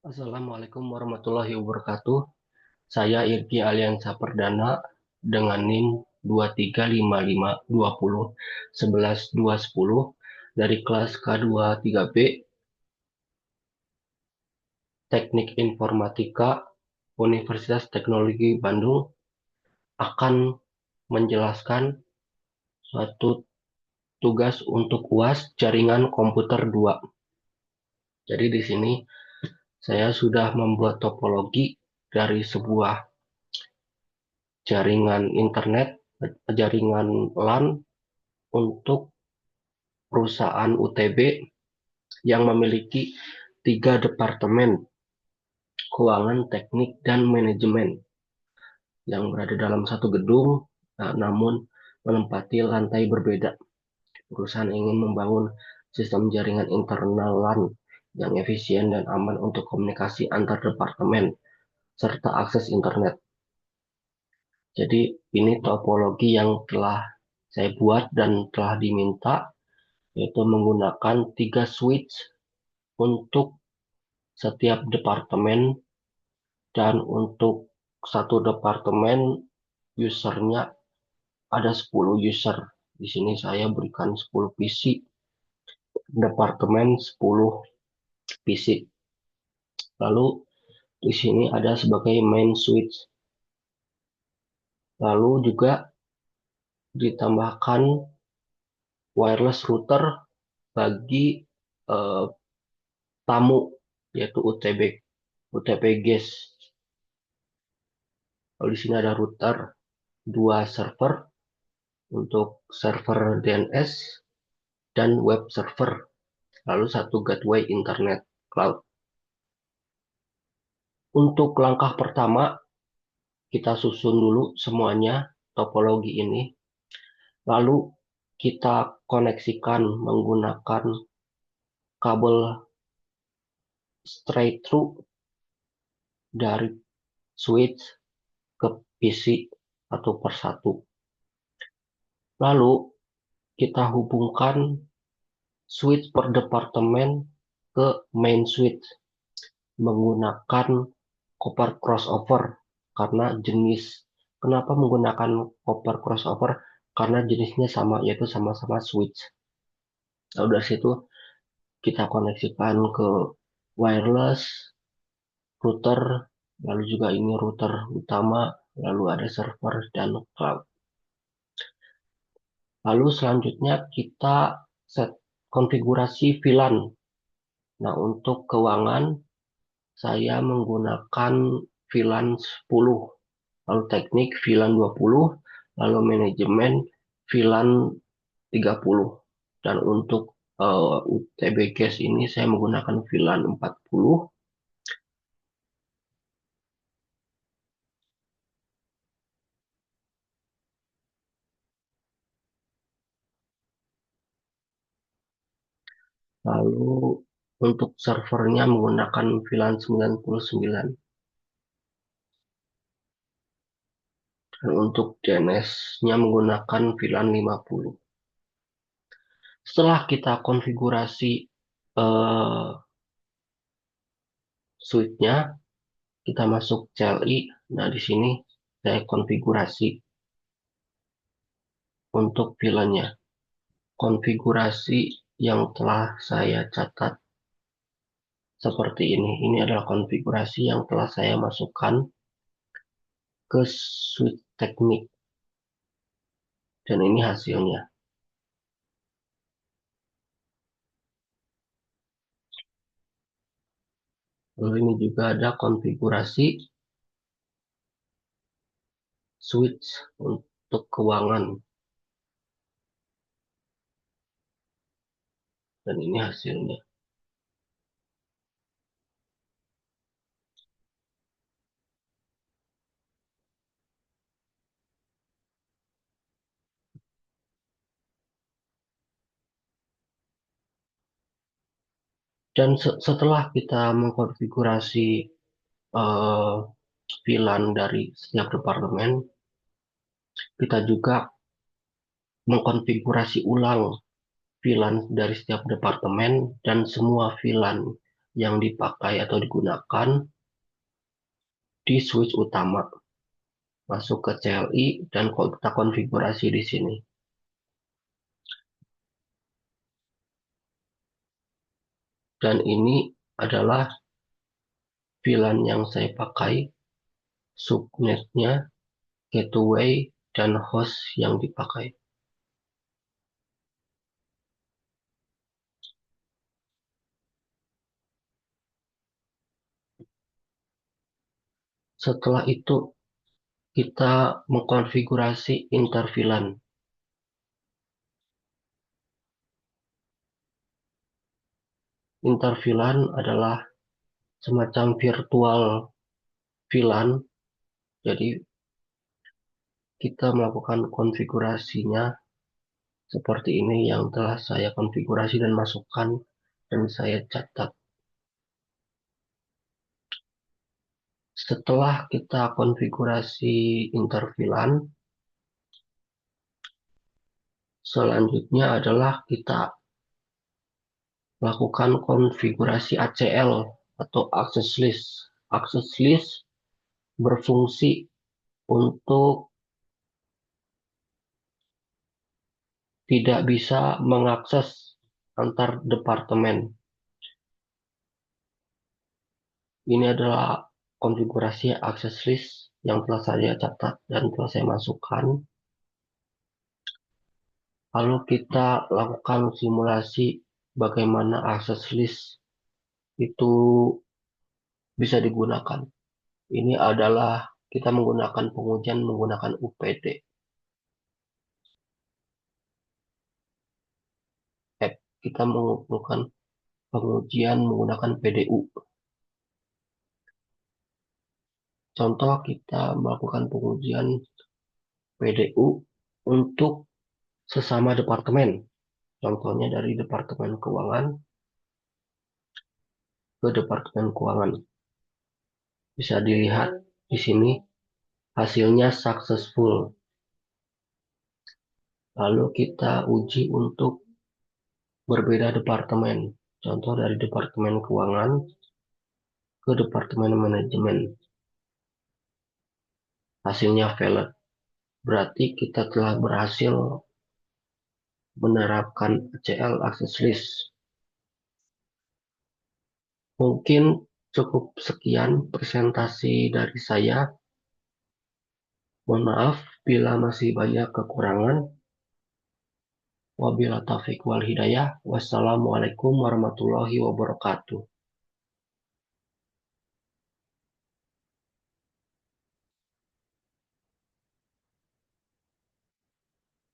Assalamualaikum warahmatullahi wabarakatuh. Saya Irgi Aliansa Perdana dengan NIM 23552011 dari kelas K2 3B Teknik Informatika Universitas Teknologi Bandung akan menjelaskan suatu tugas untuk UAS Jaringan Komputer 2. Jadi di sini saya sudah membuat topologi dari sebuah jaringan internet, jaringan LAN untuk perusahaan UTB yang memiliki 3 departemen, keuangan, teknik, dan manajemen, yang berada dalam satu gedung, namun menempati lantai berbeda. Perusahaan ingin membangun sistem jaringan internal LAN yang efisien dan aman untuk komunikasi antar departemen, serta akses internet. Jadi ini topologi yang telah saya buat dan telah diminta, yaitu menggunakan 3 switch untuk setiap departemen, dan untuk satu departemen usernya ada 10 user. Di sini saya berikan 10 PC, departemen 10 PC. Lalu di sini ada sebagai main switch. Lalu juga ditambahkan wireless router bagi eh, tamu, yaitu UTB guest. Lalu di sini ada router, 2 server untuk server DNS dan web server, lalu 1 gateway internet cloud. Untuk langkah pertama, kita susun dulu semuanya topologi ini, lalu kita koneksikan menggunakan kabel straight through dari switch ke PC satu persatu. Lalu kita hubungkan switch per departemen ke main switch menggunakan copper crossover. Kenapa menggunakan copper crossover? Karena jenisnya sama, yaitu sama-sama switch. Lalu dari situ kita koneksikan ke wireless router, lalu juga ini router utama, lalu ada server dan cloud. Lalu selanjutnya kita set konfigurasi VLAN. Nah, untuk keuangan saya menggunakan VLAN 10, lalu teknik VLAN 20, lalu manajemen VLAN 30. Dan untuk UTB Gas ini saya menggunakan VLAN 40. Lalu untuk servernya menggunakan VLAN 99. Dan untuk DNS-nya menggunakan VLAN 50. Setelah kita konfigurasi eh, switch-nya, kita masuk CLI. Nah, di sini saya konfigurasi untuk VLAN-nya. Konfigurasi yang telah saya catat seperti ini. Ini adalah konfigurasi yang telah saya masukkan ke switch teknik. Dan ini hasilnya. Lalu ini juga ada konfigurasi switch untuk keuangan. Dan ini hasilnya. Dan setelah kita mengkonfigurasi eh, VLAN dari setiap departemen, kita juga mengkonfigurasi ulang VLAN dari setiap departemen dan semua VLAN yang dipakai atau digunakan di switch utama. Masuk ke CLI dan kita konfigurasi di sini. Dan ini adalah VLAN yang saya pakai, subnetnya, gateway, dan host yang dipakai. Setelah itu kita mengkonfigurasi interVLAN. InterVLAN adalah semacam virtual VLAN, jadi kita melakukan konfigurasinya seperti ini yang telah saya konfigurasi dan masukkan dan saya catat. Setelah kita konfigurasi interVLAN, selanjutnya adalah kita lakukan konfigurasi ACL atau access list. Access list berfungsi untuk tidak bisa mengakses antar departemen. Ini adalah konfigurasi access list yang telah saya catat dan telah saya masukkan. Lalu kita lakukan simulasi bagaimana access list itu bisa digunakan. Ini adalah kita menggunakan pengujian menggunakan UPD. Kita melakukan pengujian menggunakan PDU. Contoh kita melakukan pengujian PDU untuk sesama departemen. Contohnya dari Departemen Keuangan ke Departemen Keuangan. Bisa dilihat di sini hasilnya successful. Lalu kita uji untuk berbeda departemen. Contoh dari Departemen Keuangan ke Departemen Manajemen. Hasilnya valid. Berarti kita telah berhasil menerapkan ACL Access List. Mungkin cukup sekian presentasi dari saya. Mohon maaf bila masih banyak kekurangan. Wabillahi taufiq wal hidayah. Wassalamualaikum warahmatullahi wabarakatuh.